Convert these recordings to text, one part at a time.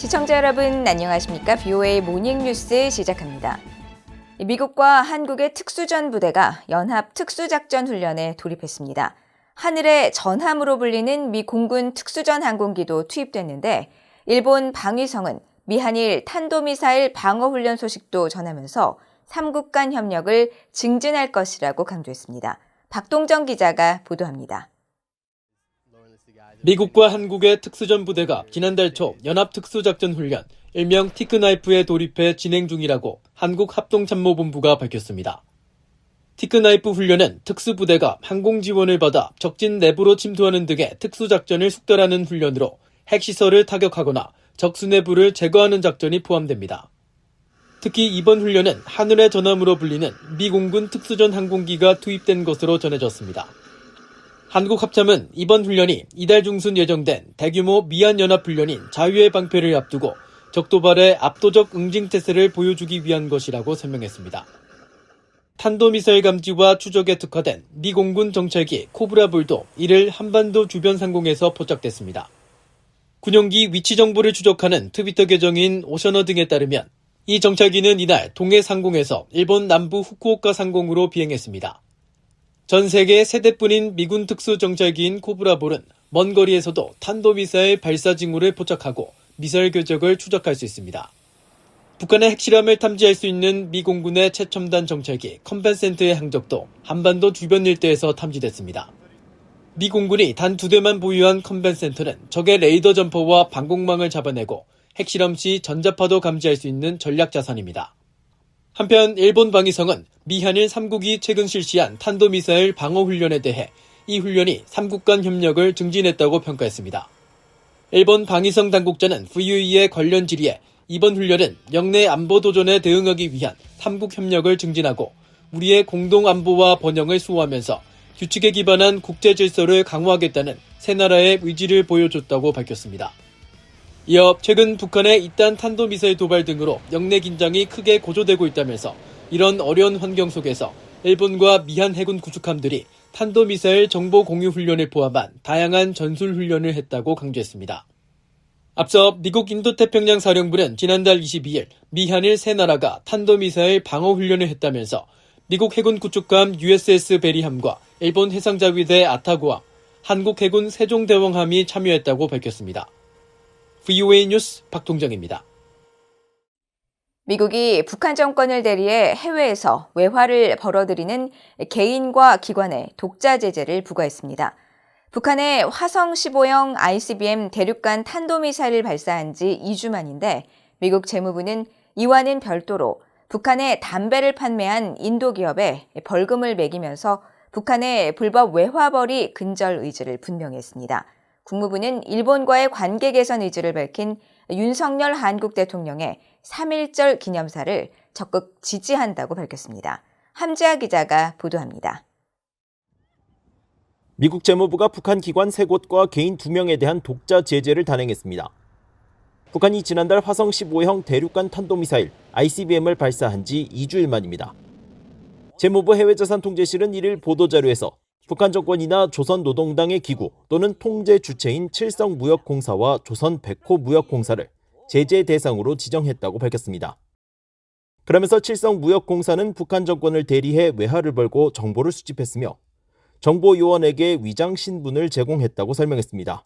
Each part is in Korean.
시청자 여러분 안녕하십니까? BOA 모닝뉴스 시작합니다. 미국과 한국의 특수전 부대가 연합 특수작전 훈련에 돌입했습니다. 하늘의 전함으로 불리는 미 공군 특수전 항공기도 투입됐는데 일본 방위성은 미한일 탄도미사일 방어훈련 소식도 전하면서 3국 간 협력을 증진할 것이라고 강조했습니다. 박동정 기자가 보도합니다. 미국과 한국의 특수전 부대가 지난달 초 연합특수작전훈련 일명 티크나이프에 돌입해 진행 중이라고 한국합동참모본부가 밝혔습니다. 티크나이프 훈련은 특수부대가 항공 지원을 받아 적진 내부로 침투하는 등의 특수작전을 숙달하는 훈련으로 핵시설을 타격하거나 적 수뇌부를 제거하는 작전이 포함됩니다. 특히 이번 훈련은 하늘의 전함으로 불리는 미 공군 특수전 항공기가 투입된 것으로 전해졌습니다. 한국합참은 이번 훈련이 이달 중순 예정된 대규모 미한연합훈련인 자유의 방패를 앞두고 적도발의 압도적 응징태세를 보여주기 위한 것이라고 설명했습니다. 탄도미사일 감지와 추적에 특화된 미 공군 정찰기 코브라불도 이를 한반도 주변 상공에서 포착됐습니다. 군용기 위치 정보를 추적하는 트위터 계정인 오셔너 등에 따르면 이 정찰기는 이날 동해 상공에서 일본 남부 후쿠오카 상공으로 비행했습니다. 전 세계 세 대뿐인 미군 특수정찰기인 코브라볼은 먼 거리에서도 탄도미사일 발사 징후를 포착하고 미사일 궤적을 추적할 수 있습니다. 북한의 핵실험을 탐지할 수 있는 미 공군의 최첨단 정찰기 컴뱃센트의 항적도 한반도 주변 일대에서 탐지됐습니다. 미 공군이 단 2대만 보유한 컴뱃센트는 적의 레이더 점퍼와 방공망을 잡아내고 핵실험 시 전자파도 감지할 수 있는 전략 자산입니다. 한편 일본 방위성은 미한일 3국이 최근 실시한 탄도미사일 방어훈련에 대해 이 훈련이 3국 간 협력을 증진했다고 평가했습니다. 일본 방위성 당국자는 VUE의 관련 질의에 이번 훈련은 영내 안보 도전에 대응하기 위한 3국 협력을 증진하고 우리의 공동 안보와 번영을 수호하면서 규칙에 기반한 국제 질서를 강화하겠다는 세 나라의 의지를 보여줬다고 밝혔습니다. 이어 최근 북한의 잇단 탄도미사일 도발 등으로 영내 긴장이 크게 고조되고 있다면서 이런 어려운 환경 속에서 일본과 미한 해군 구축함들이 탄도미사일 정보 공유 훈련을 포함한 다양한 전술 훈련을 했다고 강조했습니다. 앞서 미국 인도태평양 사령부는 지난달 22일 미한일 세 나라가 탄도미사일 방어 훈련을 했다면서 미국 해군 구축함 USS 베리함과 일본 해상자위대 아타고함, 한국 해군 세종대왕함이 참여했다고 밝혔습니다. VOA 뉴스 박동정입니다. 미국이 북한 정권을 대리해 해외에서 외화를 벌어들이는 개인과 기관에 독자 제재를 부과했습니다. 북한의 화성 15형 ICBM 대륙간 탄도미사일을 발사한 지 2주 만인데 미국 재무부는 이와는 별도로 북한에 담배를 판매한 인도 기업에 벌금을 매기면서 북한의 불법 외화벌이 근절 의지를 분명히 했습니다. 국무부는 일본과의 관계 개선 의지를 밝힌 윤석열 한국 대통령의 3.1절 기념사를 적극 지지한다고 밝혔습니다. 함지아 기자가 보도합니다. 미국 재무부가 북한 기관 3곳과 개인 2명에 대한 독자 제재를 단행했습니다. 북한이 지난달 화성 15형 대륙간 탄도미사일 ICBM을 발사한 지 2주일 만입니다. 재무부 해외자산통제실은 1일 보도자료에서 북한 정권이나 조선노동당의 기구 또는 통제 주체인 칠성무역공사와 조선백호무역공사를 제재 대상으로 지정했다고 밝혔습니다. 그러면서 칠성무역공사는 북한 정권을 대리해 외화를 벌고 정보를 수집했으며 정보요원에게 위장 신분을 제공했다고 설명했습니다.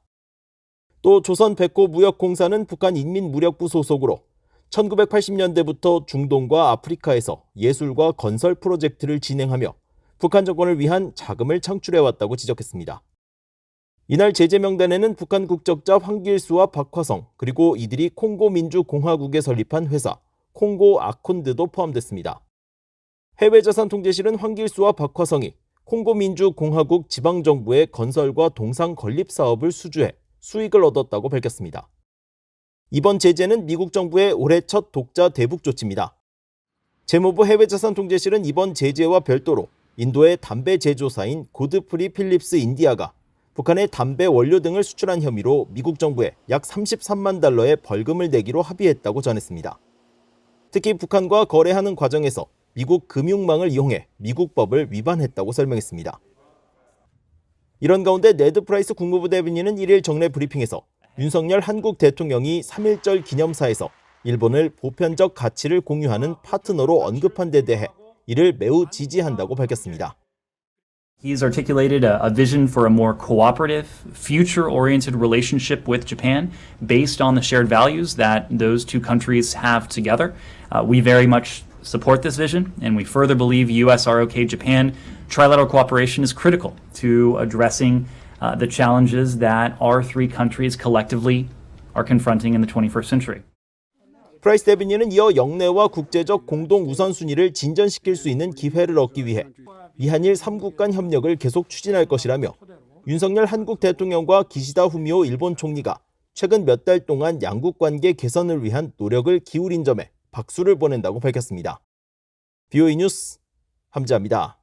또 조선백호무역공사는 북한인민무력부 소속으로 1980년대부터 중동과 아프리카에서 예술과 건설 프로젝트를 진행하며 북한 정권을 위한 자금을 창출해왔다고 지적했습니다. 이날 제재 명단에는 북한 국적자 황길수와 박화성 그리고 이들이 콩고민주공화국에 설립한 회사 콩고 아콘드도 포함됐습니다. 해외자산통제실은 황길수와 박화성이 콩고민주공화국 지방정부의 건설과 동상 건립 사업을 수주해 수익을 얻었다고 밝혔습니다. 이번 제재는 미국 정부의 올해 첫 독자 대북 조치입니다. 재무부 해외자산통제실은 이번 제재와 별도로 인도의 담배 제조사인 고드프리 필립스 인디아가 북한에 담배 원료 등을 수출한 혐의로 미국 정부에 약 33만 달러의 벌금을 내기로 합의했다고 전했습니다. 특히 북한과 거래하는 과정에서 미국 금융망을 이용해 미국 법을 위반했다고 설명했습니다. 이런 가운데 네드 프라이스 국무부 대변인은 1일 정례 브리핑에서 윤석열 한국 대통령이 3.1절 기념사에서 일본을 보편적 가치를 공유하는 파트너로 언급한 데 대해 이를 매우 지지한다고 밝혔습니다. He's articulated a vision for a more cooperative, future-oriented relationship with Japan based on the shared values that those two countries have together. We very much support this vision, and we further believe U.S.-ROK Japan trilateral cooperation is critical to addressing the challenges that our three countries collectively are confronting in the 21st century. 프라이스 대변인은 이어 영내와 국제적 공동 우선순위를 진전시킬 수 있는 기회를 얻기 위해 미한일 3국 간 협력을 계속 추진할 것이라며 윤석열 한국 대통령과 기시다 후미오 일본 총리가 최근 몇 달 동안 양국 관계 개선을 위한 노력을 기울인 점에 박수를 보낸다고 밝혔습니다. BOE 뉴스 함지아입니다.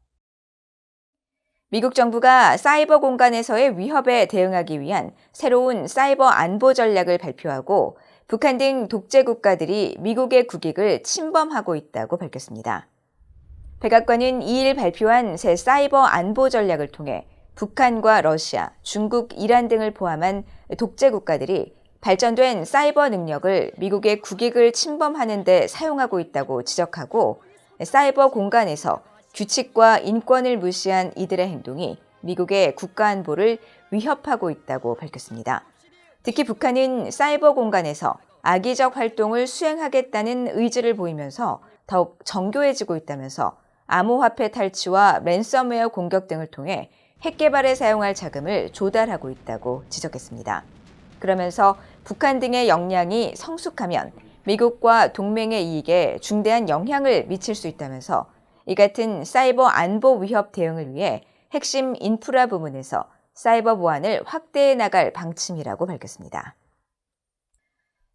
미국 정부가 사이버 공간에서의 위협에 대응하기 위한 새로운 사이버 안보 전략을 발표하고 북한 등 독재 국가들이 미국의 국익을 침범하고 있다고 밝혔습니다. 백악관은 2일 발표한 새 사이버 안보 전략을 통해 북한과 러시아, 중국, 이란 등을 포함한 독재 국가들이 발전된 사이버 능력을 미국의 국익을 침범하는 데 사용하고 있다고 지적하고 사이버 공간에서 규칙과 인권을 무시한 이들의 행동이 미국의 국가 안보를 위협하고 있다고 밝혔습니다. 특히 북한은 사이버 공간에서 악의적 활동을 수행하겠다는 의지를 보이면서 더욱 정교해지고 있다면서 암호화폐 탈취와 랜섬웨어 공격 등을 통해 핵 개발에 사용할 자금을 조달하고 있다고 지적했습니다. 그러면서 북한 등의 역량이 성숙하면 미국과 동맹의 이익에 중대한 영향을 미칠 수 있다면서 이 같은 사이버 안보 위협 대응을 위해 핵심 인프라 부문에서 사이버 보안을 확대해 나갈 방침이라고 밝혔습니다.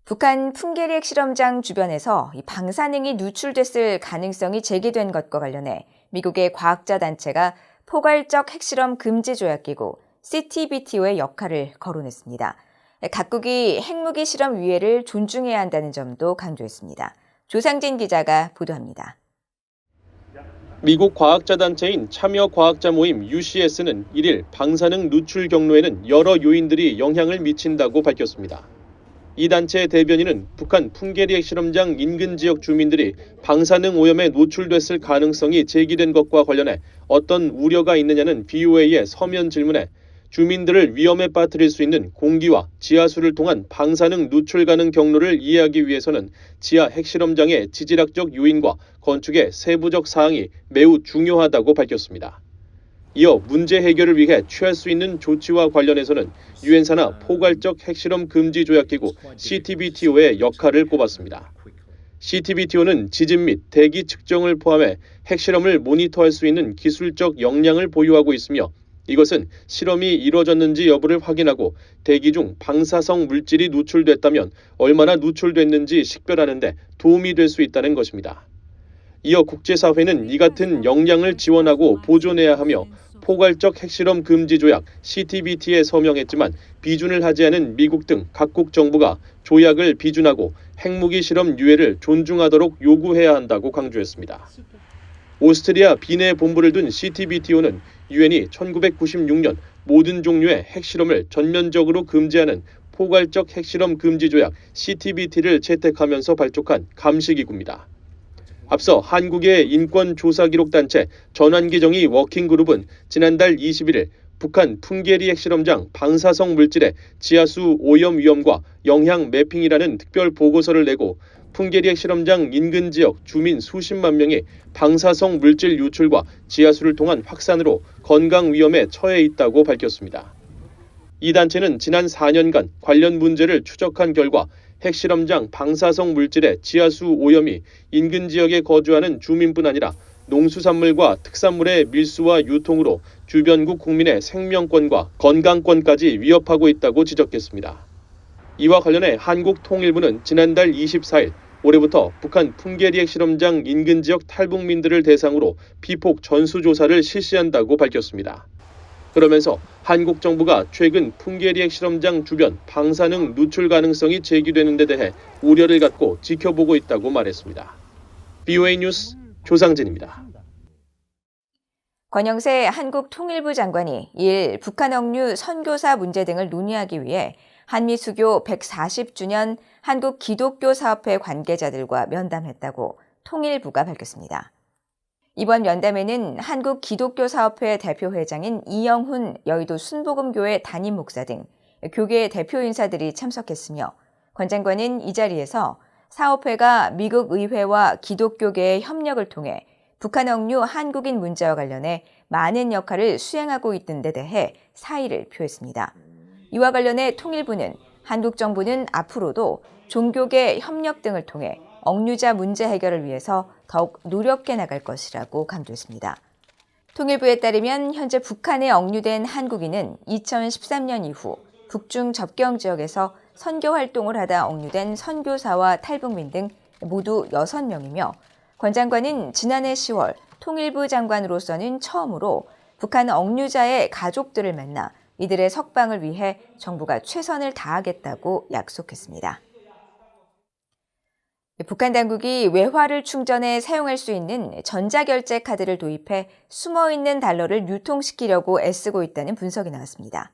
북한 풍계리 핵실험장 주변에서 방사능이 누출됐을 가능성이 제기된 것과 관련해 미국의 과학자 단체가 포괄적 핵실험 금지 조약기구 CTBTO의 역할을 거론했습니다. 각국이 핵무기 실험 위해를 존중해야 한다는 점도 강조했습니다. 조상진 기자가 보도합니다. 미국 과학자 단체인 참여과학자 모임 UCS는 1일 방사능 누출 경로에는 여러 요인들이 영향을 미친다고 밝혔습니다. 이 단체의 대변인은 북한 풍계리 핵실험장 인근 지역 주민들이 방사능 오염에 노출됐을 가능성이 제기된 것과 관련해 어떤 우려가 있느냐는 BOA의 서면 질문에 주민들을 위험에 빠뜨릴 수 있는 공기와 지하수를 통한 방사능 누출 가능 경로를 이해하기 위해서는 지하 핵실험장의 지질학적 요인과 건축의 세부적 사항이 매우 중요하다고 밝혔습니다. 이어 문제 해결을 위해 취할 수 있는 조치와 관련해서는 유엔 산하 포괄적 핵실험 금지 조약기구 CTBTO의 역할을 꼽았습니다. CTBTO는 지진 및 대기 측정을 포함해 핵실험을 모니터할 수 있는 기술적 역량을 보유하고 있으며 이것은 실험이 이루어졌는지 여부를 확인하고 대기 중 방사성 물질이 누출됐다면 얼마나 누출됐는지 식별하는 데 도움이 될 수 있다는 것입니다. 이어 국제사회는 이 같은 역량을 지원하고 보존해야 하며 포괄적 핵실험 금지 조약 CTBT에 서명했지만 비준을 하지 않은 미국 등 각국 정부가 조약을 비준하고 핵무기 실험 유예를 존중하도록 요구해야 한다고 강조했습니다. 오스트리아 빈에 본부를 둔 CTBTO는 유엔이 1996년 모든 종류의 핵실험을 전면적으로 금지하는 포괄적 핵실험 금지 조약 CTBT를 채택하면서 발족한 감시기구입니다. 앞서 한국의 인권조사기록단체 전환기정의 워킹그룹은 지난달 21일 북한 풍계리 핵실험장 방사성 물질의 지하수 오염 위험과 영향 매핑이라는 특별 보고서를 내고 풍계리 핵실험장 인근 지역 주민 수십만 명이 방사성 물질 유출과 지하수를 통한 확산으로 건강 위험에 처해 있다고 밝혔습니다. 이 단체는 지난 4년간 관련 문제를 추적한 결과 핵실험장 방사성 물질의 지하수 오염이 인근 지역에 거주하는 주민뿐 아니라 농수산물과 특산물의 밀수와 유통으로 주변국 국민의 생명권과 건강권까지 위협하고 있다고 지적했습니다. 이와 관련해 한국통일부는 지난달 24일 올해부터 북한 풍계리 핵실험장 인근 지역 탈북민들을 대상으로 비폭 전수조사를 실시한다고 밝혔습니다. 그러면서 한국 정부가 최근 풍계리 핵실험장 주변 방사능 누출 가능성이 제기되는 데 대해 우려를 갖고 지켜보고 있다고 말했습니다. BOA 뉴스 조상진입니다. 권영세 한국통일부 장관이 2일 북한 억류 선교사 문제 등을 논의하기 위해 한미수교 140주년 한국기독교사업회 관계자들과 면담했다고 통일부가 밝혔습니다. 이번 면담에는 한국기독교사업회 대표회장인 이영훈 여의도 순복음교회 담임 목사 등 교계 대표 인사들이 참석했으며 권 장관은 이 자리에서 사업회가 미국 의회와 기독교계의 협력을 통해 북한 억류 한국인 문제와 관련해 많은 역할을 수행하고 있는 데 대해 사의를 표했습니다. 이와 관련해 통일부는 한국 정부는 앞으로도 종교계 협력 등을 통해 억류자 문제 해결을 위해서 더욱 노력해 나갈 것이라고 강조했습니다. 통일부에 따르면 현재 북한에 억류된 한국인은 2013년 이후 북중 접경 지역에서 선교 활동을 하다 억류된 선교사와 탈북민 등 모두 6명이며 권 장관은 지난해 10월 통일부 장관으로서는 처음으로 북한 억류자의 가족들을 만나 이들의 석방을 위해 정부가 최선을 다하겠다고 약속했습니다. 북한 당국이 외화를 충전해 사용할 수 있는 전자결제 카드를 도입해 숨어있는 달러를 유통시키려고 애쓰고 있다는 분석이 나왔습니다.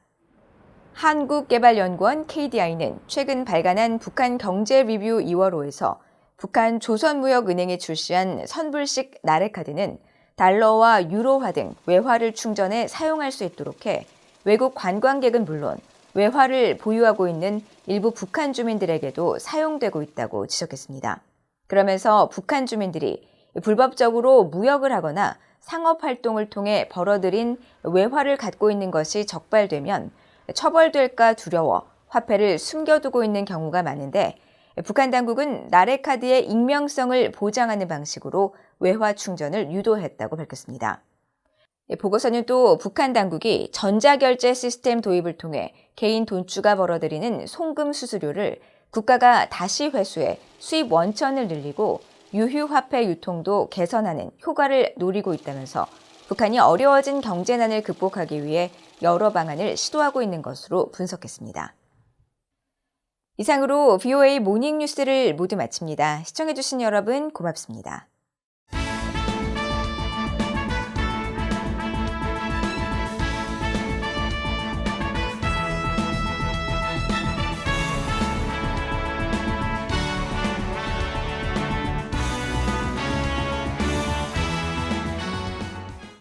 한국개발연구원 KDI는 최근 발간한 북한 경제리뷰 2월호에서 북한 조선무역은행이 출시한 선불식 나래카드는 달러와 유로화 등 외화를 충전해 사용할 수 있도록 해 외국 관광객은 물론 외화를 보유하고 있는 일부 북한 주민들에게도 사용되고 있다고 지적했습니다. 그러면서 북한 주민들이 불법적으로 무역을 하거나 상업활동을 통해 벌어들인 외화를 갖고 있는 것이 적발되면 처벌될까 두려워 화폐를 숨겨두고 있는 경우가 많은데 북한 당국은 나래카드의 익명성을 보장하는 방식으로 외화 충전을 유도했다고 밝혔습니다. 보고서는 또 북한 당국이 전자결제 시스템 도입을 통해 개인 돈주가 벌어들이는 송금 수수료를 국가가 다시 회수해 수입 원천을 늘리고 유휴화폐 유통도 개선하는 효과를 노리고 있다면서 북한이 어려워진 경제난을 극복하기 위해 여러 방안을 시도하고 있는 것으로 분석했습니다. 이상으로 VOA 모닝뉴스를 모두 마칩니다. 시청해주신 여러분 고맙습니다.